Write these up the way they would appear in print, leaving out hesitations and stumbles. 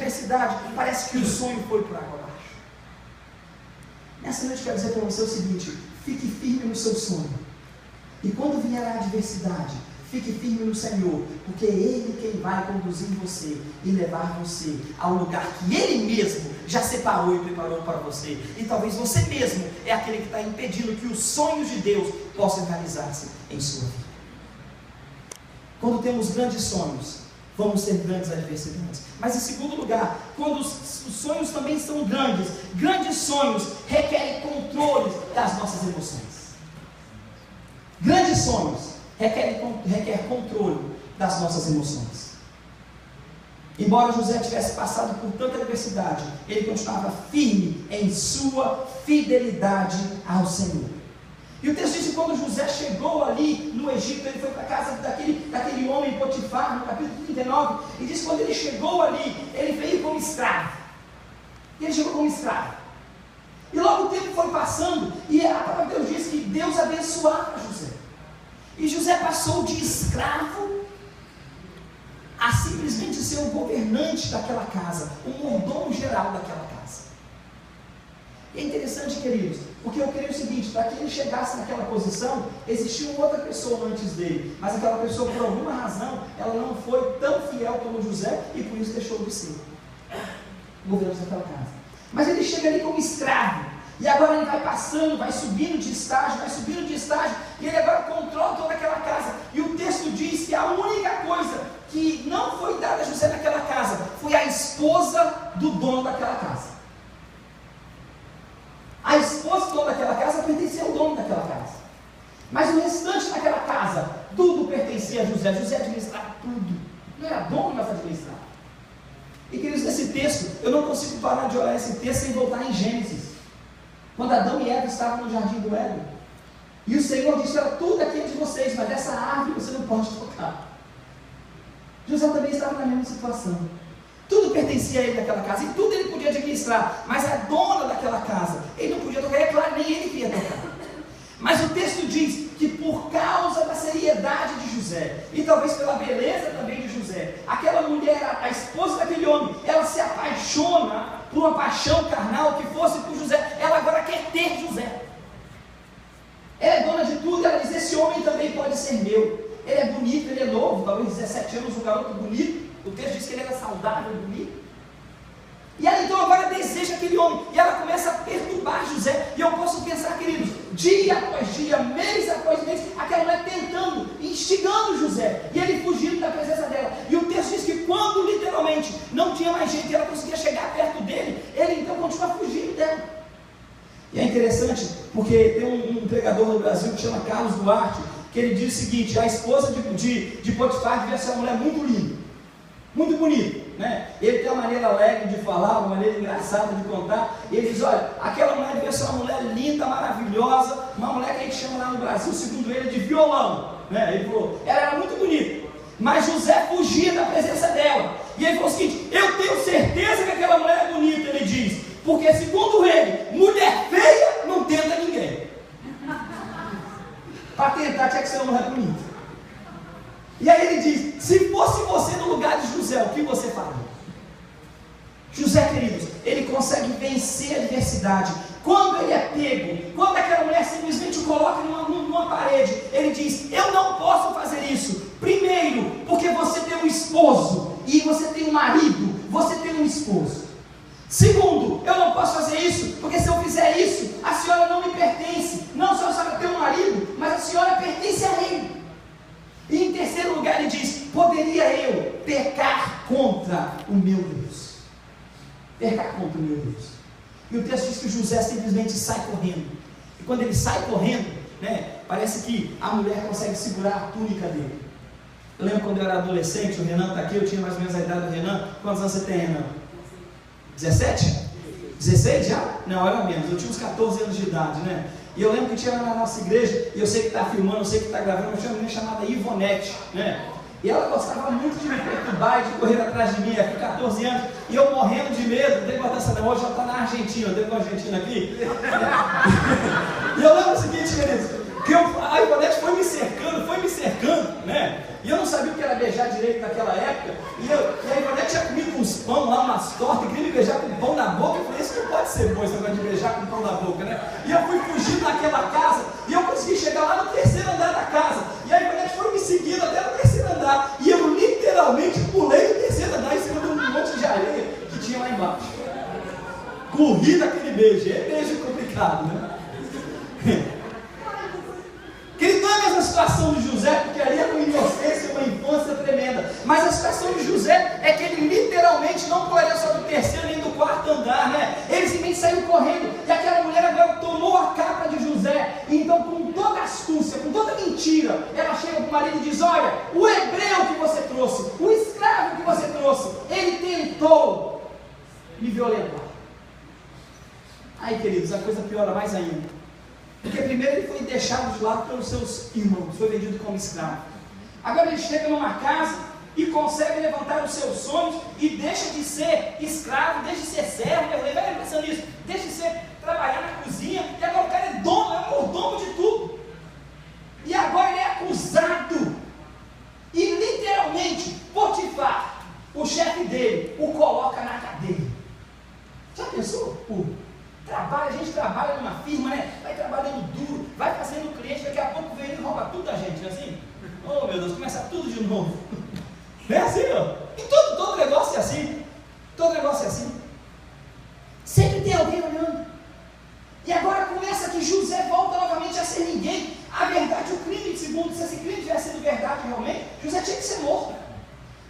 adversidade, parece que o sonho foi por água abaixo. Nessa noite eu quero dizer para você o seguinte: fique firme no seu sonho. E quando vier a adversidade, fique firme no Senhor, porque é Ele quem vai conduzir você e levar você ao lugar que Ele mesmo já separou e preparou para você. E talvez você mesmo é aquele que está impedindo que os sonhos de Deus possam realizar-se em sua vida. Quando temos grandes sonhos, vamos ter grandes adversidades. Mas em segundo lugar, quando os sonhos também são grandes, grandes sonhos requerem controle das nossas emoções. Grandes sonhos requer controle das nossas emoções. Embora José tivesse passado por tanta adversidade, ele continuava firme em sua fidelidade ao Senhor. E o texto diz que quando José chegou ali no Egito, ele foi para a casa daquele homem Potifar, no capítulo 39, e diz que quando ele chegou ali, ele veio como escravo. E ele chegou como escravo. E logo o tempo foi passando, e a palavra de Deus diz que Deus abençoava José. E José passou de escravo a simplesmente ser o governante daquela casa, o mordomo geral daquela casa. E é interessante, queridos, porque eu creio o seguinte: para que ele chegasse naquela posição, existia uma outra pessoa antes dele, mas aquela pessoa, por alguma razão, ela não foi tão fiel como José, e por isso deixou de ser governante daquela casa. Mas ele chega ali como escravo, e agora ele vai passando, vai subindo de estágio, e ele agora controla toda aquela casa. E o texto diz que a única coisa que não foi dada a José naquela casa foi a esposa do dono daquela casa. A esposa do dono daquela casa pertencia ao dono daquela casa. Mas o restante daquela casa, tudo pertencia a José. José administrava tudo. Não era dono, mas administrava. E queridos, nesse texto, eu não consigo parar de olhar esse texto sem voltar em Gênesis. Quando Adão e Eva estavam no jardim do Éden. E o Senhor disse: olha, tudo aqui é de vocês, mas essa árvore você não pode tocar. José também estava na mesma situação. Tudo pertencia a ele naquela casa, e tudo ele podia administrar, mas a dona daquela casa, ele não podia tocar, é claro, nem ele queria tocar. Mas o texto diz que por causa da seriedade de José, e talvez pela beleza também de José, aquela mulher, a esposa daquele homem, ela se apaixona por uma paixão carnal que fosse por José. Ela agora quer ter José. Ela é dona de tudo, ela diz: esse homem também pode ser meu. Ele é bonito, ele é novo, talvez 17 anos, um garoto bonito. O texto diz que ele era saudável, bonito. E ela então agora deseja aquele homem, e ela começa a perturbar José. E eu posso pensar, queridos, dia após dia, mês após mês, aquela mulher tentando, instigando José, e ele fugindo da presença dela. E o texto diz que quando literalmente não tinha mais jeito e ela conseguia chegar perto dele, ele então continua fugindo dela. E é interessante, porque tem um pregador no Brasil que chama Carlos Duarte, que ele diz o seguinte: a esposa de Potifar devia ser uma mulher muito linda, muito bonita, né? Ele tem uma maneira alegre de falar, uma maneira engraçada de contar. E ele diz: olha, aquela mulher devia ser uma mulher linda, maravilhosa, uma mulher que a gente chama lá no Brasil, segundo ele, de violão, né? Ele falou, ela era muito bonita, mas José fugia da presença dela. E ele falou o seguinte: eu tenho certeza que aquela mulher é bonita, ele diz, porque segundo ele, mulher feia não tenta ninguém. Para tentar tinha que ser uma mulher bonita. E aí ele diz: se fosse você no lugar de José, o que você faria? José, queridos, ele consegue vencer a adversidade. Quando ele é pego, quando aquela mulher simplesmente o coloca numa parede, ele diz: eu não posso fazer isso. Primeiro, porque você tem um esposo, e você tem um marido, você tem um esposo. Segundo, eu não posso fazer isso, porque se eu fizer isso, a senhora não me pertence. Não só a senhora tem um marido, mas a senhora pertence a ele. E em terceiro lugar ele diz: poderia eu pecar contra o meu Deus? Pecar contra o meu Deus. E o texto diz que José simplesmente sai correndo. E quando ele sai correndo, né, parece que a mulher consegue segurar a túnica dele. Eu lembro quando eu era adolescente, o Renan está aqui, eu tinha mais ou menos a idade do Renan. Quantos anos você tem, Renan? 17? 16 já? Não, era menos, eu tinha uns 14 anos de idade, né? E eu lembro que tinha na nossa igreja, e eu sei que está filmando, eu sei que está gravando, mas tinha uma menina chamada Ivonete, né? E ela gostava muito de me perturbar e de correr atrás de mim, com 14 anos, e eu morrendo de medo, não tem importância não, hoje ela está na Argentina, eu tenho uma Argentina aqui. E eu lembro o seguinte, queridos, que a Ivonete foi me cercando, né? E eu não sabia o que era beijar direito naquela época. E a Ivonete tinha comido uns pão lá, umas tortas, queria me beijar com pão na boca. Eu falei, isso não pode ser bom, esse negócio de beijar com pão na boca, né? E eu fui fugindo naquela casa, e eu consegui chegar lá no terceiro andar da casa. E a Ivonete foi me seguindo até no terceiro andar. E eu literalmente pulei do terceiro andar em cima de um monte de areia que tinha lá embaixo. Corri daquele beijo. É beijo complicado, né? Querido, não é a mesma situação de José, porque ali é uma inocência, uma infância tremenda. Mas a situação de José é que ele literalmente não pularia só do terceiro nem do quarto andar, né? Ele simplesmente saiu correndo. E aquela mulher agora tomou a capa de José. E então, com toda astúcia, com toda mentira, ela chega para o marido e diz: olha, o hebreu que você trouxe, o escravo que você trouxe, ele tentou me violentar. Aí, queridos, a coisa piora mais ainda. Porque primeiro ele foi deixado de lado pelos seus irmãos, foi vendido como escravo. Agora ele chega numa casa e consegue levantar os seus sonhos e deixa de ser escravo, deixa de ser servo. Eu falei, vai pensando nisso, deixa de ser trabalhar na cozinha, e agora o cara é dono, é mordomo de tudo. E agora ele é acusado. E literalmente, Potifar, o chefe dele, o coloca na cadeia. Já pensou? A gente trabalha numa firma, né? Vai trabalhando duro, vai fazendo cliente, daqui a pouco vem e rouba tudo da gente, não é assim? Oh meu Deus, começa tudo de novo. Não é assim, ó? E todo negócio é assim. Todo negócio é assim. Sempre tem alguém olhando. E agora começa que José volta novamente a ser ninguém. A verdade, o crime, segundo, se esse crime tivesse sido verdade realmente, José tinha que ser morto.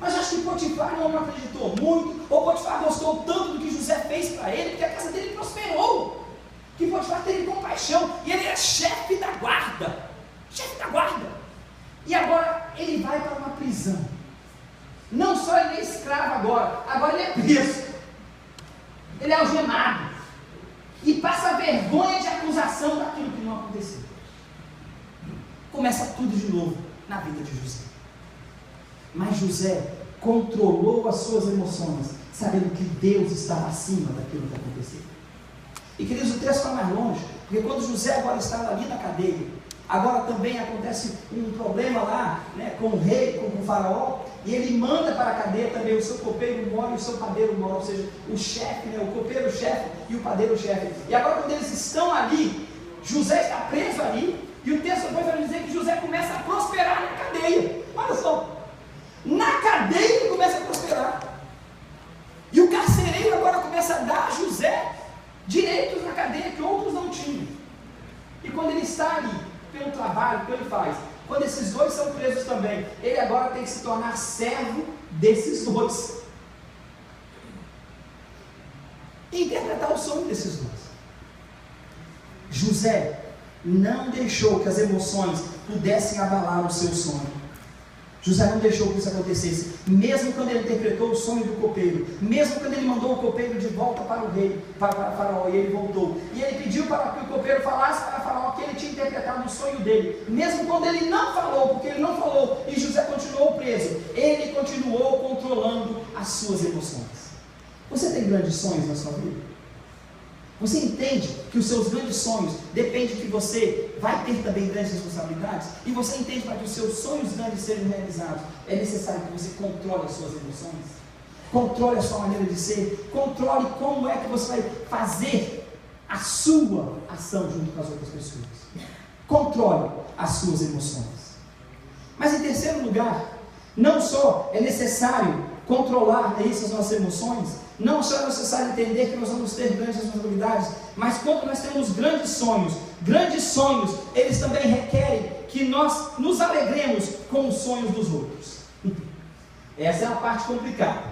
Mas acho que Potifar não acreditou muito, ou Potifar gostou tanto do que José fez para ele, porque a casa dele prosperou, que Potifar teve compaixão, e ele era chefe da guarda, e agora ele vai para uma prisão. Não só ele é escravo agora ele é preso, ele é algemado, e passa a vergonha de acusação daquilo que não aconteceu. Começa tudo de novo na vida de José. Mas José controlou as suas emoções, sabendo que Deus estava acima daquilo que aconteceu. E queridos, o texto vai mais longe, porque quando José agora estava ali na cadeia, agora também acontece um problema lá, né, com o rei, com o faraó, e ele manda para a cadeia também o seu copeiro mora e o seu padeiro mora, ou seja, o chefe, né, o copeiro-chefe e o padeiro-chefe. E agora quando eles estão ali, José está preso ali, e o texto depois vai dizer que José começa a prosperar na cadeia. Olha só. Na cadeia ele começa a prosperar. E o carcereiro agora começa a dar a José direitos na cadeia que outros não tinham. E quando ele está ali, pelo trabalho que ele faz, quando esses dois são presos também, ele agora tem que se tornar servo desses dois. E interpretar o sonho desses dois. José não deixou que as emoções pudessem abalar o seu sonho. José não deixou que isso acontecesse, mesmo quando ele interpretou o sonho do copeiro, mesmo quando ele mandou o copeiro de volta para o rei, para Faraó, e ele voltou, e ele pediu para que o copeiro falasse para Faraó que ele tinha interpretado o sonho dele, mesmo quando ele não falou, porque ele não falou, e José continuou preso, ele continuou controlando as suas emoções. Você tem grandes sonhos na sua vida? Você entende que os seus grandes sonhos dependem de que você vai ter também grandes responsabilidades? E você entende que para que os seus sonhos grandes sejam realizados, é necessário que você controle as suas emoções? Controle a sua maneira de ser, controle como é que você vai fazer a sua ação junto com as outras pessoas. Controle as suas emoções. Mas em terceiro lugar, não só é necessário controlar isso, as nossas emoções, não só é necessário entender que nós vamos ter grandes responsabilidades, mas quando nós temos grandes sonhos, eles também requerem que nós nos alegremos com os sonhos dos outros. Essa é a parte complicada.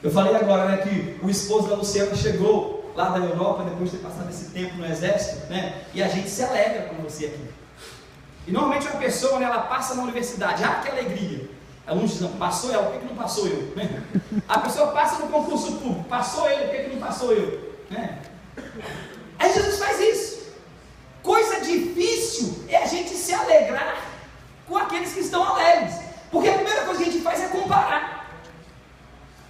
Eu falei agora, né, que o esposo da Luciana chegou lá da Europa, depois de ter passado esse tempo no exército, né, e a gente se alegra com você aqui. E normalmente uma pessoa, né, ela passa na universidade, que alegria. Alunos dizem, passou ela, por que não passou eu? A pessoa passa no concurso público, passou ele, por que não passou eu? Aí Jesus faz isso. Coisa difícil é a gente se alegrar com aqueles que estão alegres, porque a primeira coisa que a gente faz é comparar.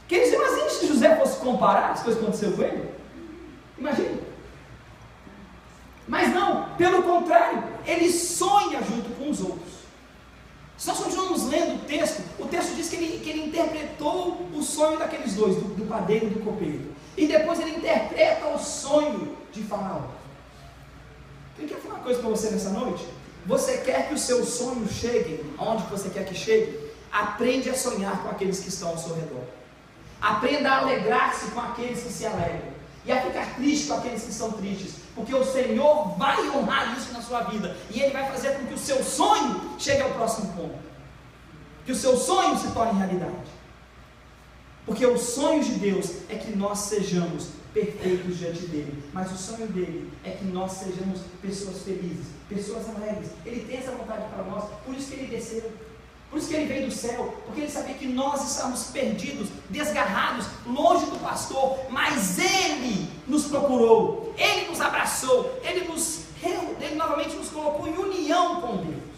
Queridos, imagina se José fosse comparar as coisas que aconteceram com ele. Imagina. Mas não. Pelo contrário, ele sonha junto com os outros. Se nós continuamos lendo o texto diz que ele interpretou o sonho daqueles dois, do padeiro e do copeiro. E depois ele interpreta o sonho de Faraó. Eu quero falar uma coisa para você nessa noite. Você quer que os seus sonhos cheguem aonde você quer que chegue? Aprende a sonhar com aqueles que estão ao seu redor. Aprenda a alegrar-se com aqueles que se alegram. E a ficar triste com aqueles que são tristes. Porque o Senhor vai honrar isso na sua vida. E Ele vai fazer com que o seu sonho chegue ao próximo ponto. Que o seu sonho se torne realidade. Porque o sonho de Deus é que nós sejamos perfeitos diante dEle. Mas o sonho dEle é que nós sejamos pessoas felizes, pessoas alegres. Ele tem essa vontade para nós. Por isso que Ele desceu. Por isso que Ele veio do céu, porque Ele sabia que nós estávamos perdidos, desgarrados, longe do pastor, mas Ele nos procurou, Ele nos abraçou, Ele novamente nos colocou em união com Deus.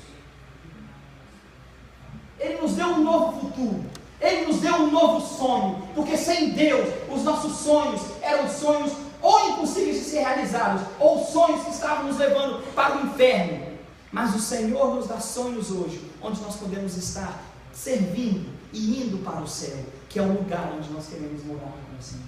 Ele nos deu um novo futuro, Ele nos deu um novo sonho, porque sem Deus, os nossos sonhos eram sonhos ou impossíveis de ser realizados, ou sonhos que estavam nos levando para o inferno. Mas o Senhor nos dá sonhos hoje, onde nós podemos estar servindo e indo para o céu, que é o lugar onde nós queremos morar com o Senhor.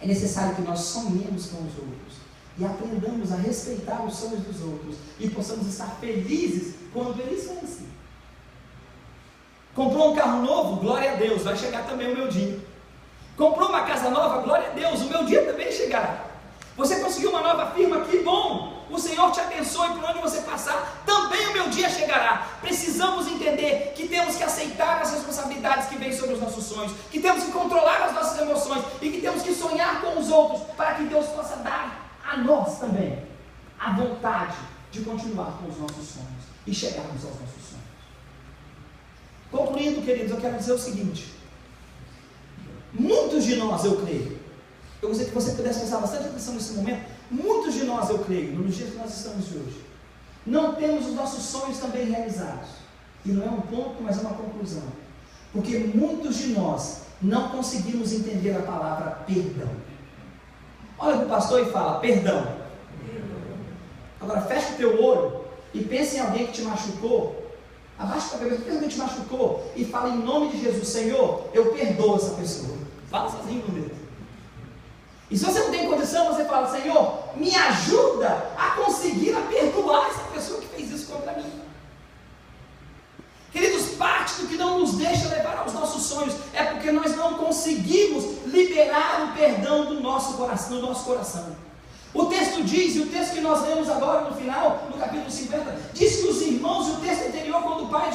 É necessário que nós sonhemos com os outros e aprendamos a respeitar os sonhos dos outros e possamos estar felizes quando eles vencem. Comprou um carro novo? Glória a Deus, vai chegar também o meu dia. Comprou uma casa nova? Glória a Deus, o meu dia também chegará. Você conseguiu uma nova firma? Que bom! O Senhor te abençoe, por onde você passar, também o meu dia chegará. Precisamos entender que temos que aceitar as responsabilidades que vêm sobre os nossos sonhos, que temos que controlar as nossas emoções e que temos que sonhar com os outros, para que Deus possa dar a nós também a vontade de continuar com os nossos sonhos e chegarmos aos nossos sonhos. Concluindo, queridos, eu quero dizer o seguinte: muitos de nós, eu creio, eu gostaria que você pudesse prestar bastante atenção nesse momento. Muitos de nós, eu creio, nos dias que nós estamos hoje, não temos os nossos sonhos também realizados. E não é um ponto, mas é uma conclusão. Porque muitos de nós não conseguimos entender a palavra perdão. Olha para o pastor e fala: perdão. Agora fecha o teu olho e pense em alguém que te machucou. Abaixa a cabeça, pensa em alguém que te machucou e fala em nome de Jesus: Senhor, eu perdoo essa pessoa. Fala sozinho com Deus. E se você não tem condição, você fala: Senhor, me ajuda a conseguir perdoar essa pessoa que fez isso contra mim. Queridos, parte do que não nos deixa levar aos nossos sonhos é porque nós não conseguimos liberar o perdão do nosso coração. O texto diz, e o texto que nós lemos agora no final, no capítulo 50, diz que os irmãos, e o texto anterior, quando o pai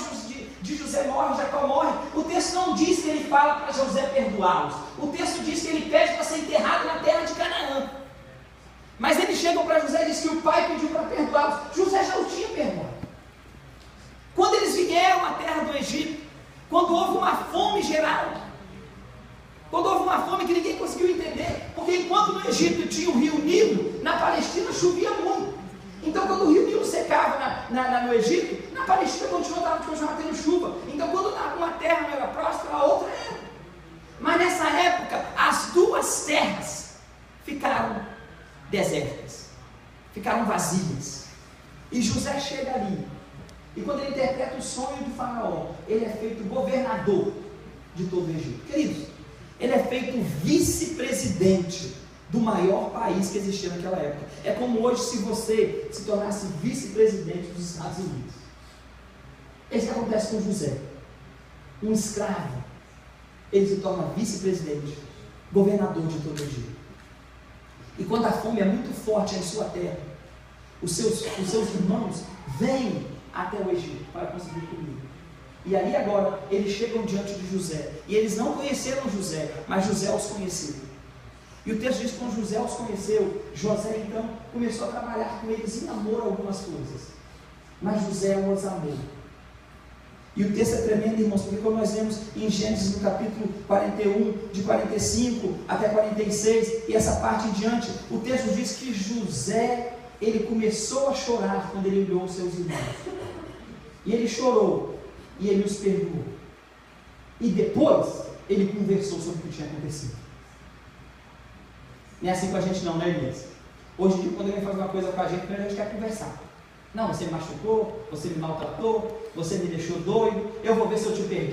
de José morre, Jacó morre, o texto não diz que ele fala para José perdoá-los. O texto diz que ele pede para ser enterrado na terra de Canaã. Mas eles chegam para José e diz que o pai pediu para perdoá-los. José já o tinha perdoado. Quando eles vieram à terra do Egito, quando houve uma fome geral, quando houve uma fome que ninguém conseguiu entender, porque enquanto no Egito tinha o rio Nilo, na Palestina chovia muito. Então quando o rio Nilo secava no Egito, na Palestina continuava tendo chuva. Então quando uma terra não era próspera, a outra era. Mas nessa época, as duas terras ficaram desertas, ficaram vazias. E José chega ali, e quando ele interpreta o sonho de Faraó, ele é feito governador de todo o Egito. Queridos, ele é feito vice-presidente do maior país que existia naquela época. É como hoje se você se tornasse vice-presidente dos Estados Unidos. É isso que acontece com José. Um escravo, ele se torna vice-presidente, governador de todo o Egito. E quando a fome é muito forte em sua terra, os seus irmãos vêm até o Egito para conseguir comida. E ali agora eles chegam diante de José. E eles não conheceram José, mas José os conheceu. E o texto diz que quando José os conheceu, José então começou a trabalhar com eles em amor algumas coisas. Mas José os amou. E o texto é tremendo, irmãos, porque quando nós lemos em Gênesis no capítulo 41, de 45 até 46, e essa parte em diante, o texto diz que José, ele começou a chorar quando ele olhou os seus irmãos. E ele chorou, e ele os perdoou. E depois, ele conversou sobre o que tinha acontecido. Não é assim com a gente não, né, irmãs? Hoje em dia, quando alguém faz uma coisa com a gente quer conversar. Não, você me machucou, você me maltratou, você me deixou doido, eu vou ver se eu te perdi.